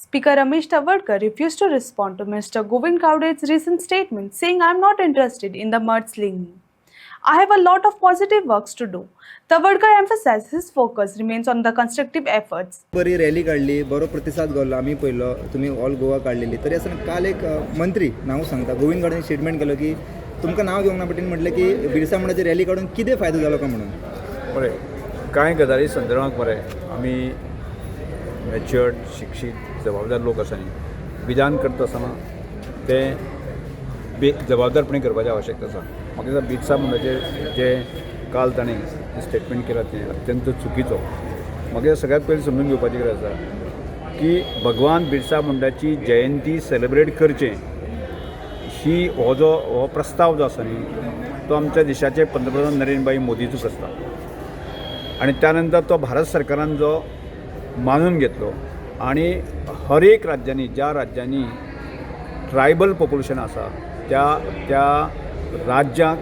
Speaker Ramesh Tavadkar refused to respond to Mr. Govind Gowde's recent statement saying, "I am not interested in the mudslinging. I have a lot of positive works to do." Tavadkar emphasized his focus remains on the constructive efforts. बरी rally काढली, बरो प्रतिसाद गावलो. आम्ही पळयलो तुम्ही all Goa काढलेली. तरी आसतना काल एक मंत्री नाव सांगता गोविंद गावडेन स्टेटमेंट केलो की तुमकां नाव घेवंक ना पटेन म्हटलें की बिरसा मुंडाची रॅली काढून कितें फायदो जालो काय म्हणून. बरें, कांय गजाली संदर्भांत मरे आमी मॅच्युअर्ड शिक्षीत जबाबदार लोक आसा न्ही, विधान करता आसतना ते जबाबदारपणी करपाची आवश्यकता आसा. म्हाका दिसता बिरसा मुंडाचेर जे काल ताणें स्टेटमेंट केला तें अत्यंत चुकीचो. म्हाका सगळ्यात पयलीं समजून घेवपाची गरज आसा की भगवान बिरसा मुंडाची जयंती सेलिब्रेट करचें हो प्रस्ताव जो आसा न्ही तो आमच्या देशाचे पंतप्रधान नरेंद्र मोदीचो प्रस्ताव आनी त्यानंतर तो भारत सरकारान जो मानून घेतलो आणि हर एक राज्यांनी ज्या राज्यांनी ट्रायबल पॉप्युलेशन आसा त्या राज्यांक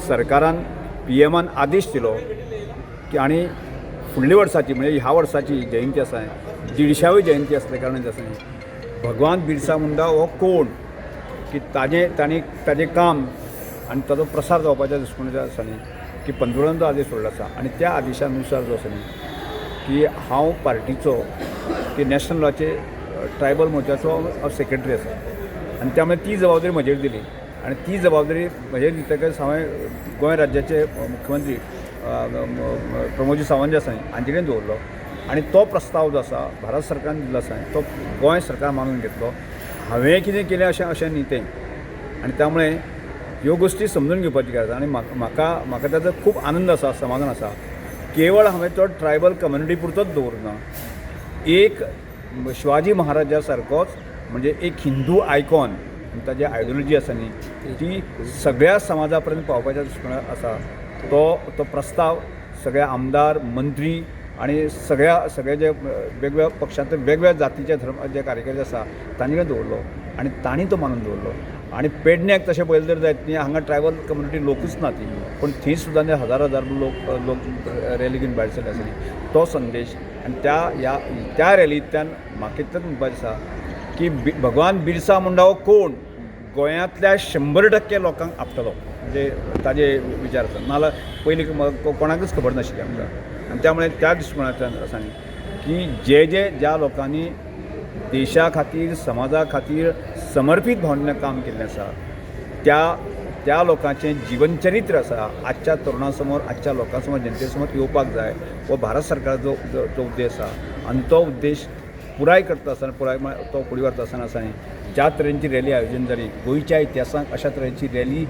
सरकारान PMन आदेश दिलो की आणि फुडल्या वर्साची म्हणजे ह्या वर्साची जयंती आसा 150वी जयंती असल्या कारणान आसा भगवान बिरसा मुंडा हो कोण की ताजे काम आणि ताजो प्रसार जावपाच्या दृश्टिकोनाच्यान आसा न्ही की पंतप्रधान जो आदेश सोडला आसा आणि त्या आदेशानुसार जो आसा न्ही की हांव पार्टीचो की नॅशनल लॉचे ट्रायबल मोर्चाचो सेक्रेटरी आसा आणि त्यामुळे ती जबाबदारी म्हजेर दिली आणि ती जबाबदारी म्हजेर दितकच हांवें गोंय राज्याचे मुख्यमंत्री प्रमोदजी सावंत जे आसा हांचे कडेन दवरलो आणि तो प्रस्ताव जो आसा भारत सरकारान दिल्लो आसा तो गोंय सरकार मानून घेतलो. हांवें कितें केलें अशें न्ही तें आनी त्यामुळे ह्यो गोश्टी समजून घेवपाची गरज आनी म्हाका ताचो खूब आनंद आसा, समाधान आसा. केवळ हांवें तो ट्रायबल कम्युनिटी पुरतोच दवरना, एक शिवाजी महाराजा सारकोच म्हणजे एक हिंदू आयकॉन ताजी आयडियोलॉजी आसा न्ही ती सगळ्या समाजा पर्यंत पावपाच्या दृश्टिकोनान आसा. तो प्रस्ताव सगळे आमदार मंत्री आणि सगळे जे वेगवेगळ्या पक्षांत वेगवेगळ्या जातीचे धर्म जे कार्यकर्ते आसा तांचे कडेन दवरलो आणि तांणी तो मानून दवरलो. आणि पेडण्याक तशें पळयलें तर जायत न्ही हांगा ट्रायबल कम्युनिटी लोकूच ना ती पण थंय सुद्दां हजार लोक रॅली घेवन भायर सरले आसा न्ही तो संदेश आनी त्या रॅलींतल्यान म्हाका इतलेंच म्हणपाचें आसा की भगवान बिरसा मुंडा हो कोण गोंयांतल्या 100% लोकांक आपटलो म्हणजे ताजे विचार आसा नाल्यार पयलीं कोणाकूच खबर नाशिल्ली आमकां. आनी त्यामुळे त्या दृश्टिकोनांतल्यान आसा न्ही की ज्या लोकांनी देशा खातीर समाजा खातीर समर्पीत भावनेन काम केल्लें आसा त्या लोकांचें जिवनचरित्र आसा आजच्या तरुणां समोर आजच्या लोकां समोर जनते समोर येवपाक जाय हो भारत सरकाराचो जो उद्देश आसा. आनी तो उद्देश पुराय करता आसतना तो फुडें व्हरता आसतना आसा न्ही ज्या तरेची रॅली आयोजन जाली गोंयच्या इतिहासांत अशा तरेची रॅली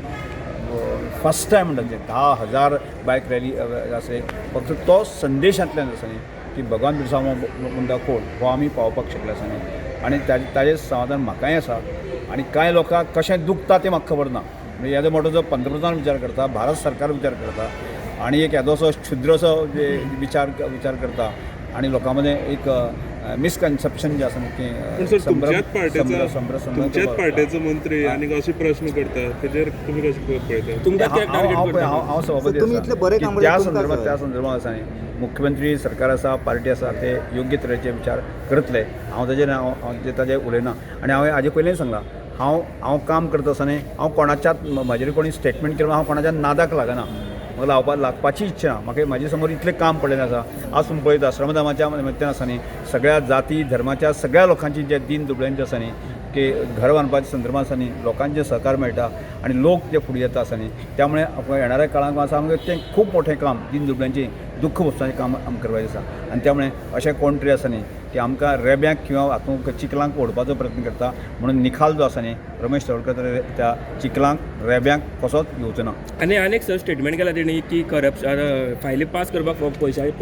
फर्स्ट टायम म्हणजे 10,000 बायक रॅली आसा फक्त तो संदेशांतल्यान आसा न्ही की भगवान बिरसा मुंडा कोण हो आमी पावोवपाक शकले आसा न्ही आनी ताजें समाधान म्हाकाय आसा. आनी कांय लोकांक कशें दुखता तें म्हाका खबर ना म्हणजे येदो मोठो जो पंतप्रधान विचार करता भारत सरकार विचार करता आणि एक येदोसो क्षुद्रसो जे विचार करता आणि लोकांमध्ये एक मिसकन्सेप्शन जे आसा की तुमच्याच पार्टीचो मंत्री आनी अशे प्रश्न करता तेजेर तुमी कशें पळयता. हांव सभापती त्या संदर्भांत आसा न्ही मुख्यमंत्री सरकार आसा पार्टी आसा ते योग्य तरेचे विचार करतले. हांव ताजेर उलयना आनी हांवें हाजे पयलीं सांगलां हांव काम करता आसतना हांव कोणाच्याच म्हाजेर कोणी स्टेटमेंट केलो हांव कोणाच्या नादाक लागना. म्हाका लागपाची इच्छा ना. म्हाका म्हाजे समोर इतलें काम पडलेलें आसा. आज तुमी पळयता श्रमदानाच्या निमित्तान आसा न्ही सगळ्या जाती धर्माच्या सगळ्या लोकांची जे दीन दुबळ्यांचे आसा न्ही की घर बांदपाच्या संदर्भांत आसा न्ही लोकांचे सहकार मेळटा आणि लोक जे फुडें येता आसा न्ही त्यामुळे येणाऱ्या काळांत आसा आमकां तें खूब मोठें काम दीन दुबळ्यांचें दुख्ख भोगपाचें काम आमकां करपाचें आसा. आनी त्यामुळे अशें कोण तरी आसा न्ही की आमकां रेब्यांक किंवा हातूंत चिखलांक ओडपाचो प्रयत्न करता म्हणून निखाल जो आसा न्ही रमेश तवडकर त्या चिखलांक रेब्यांक कसोच येवचो ना. आनी एक स्टेटमेंट केला तेणी की करप्शन फायली पास करपाक पयशांची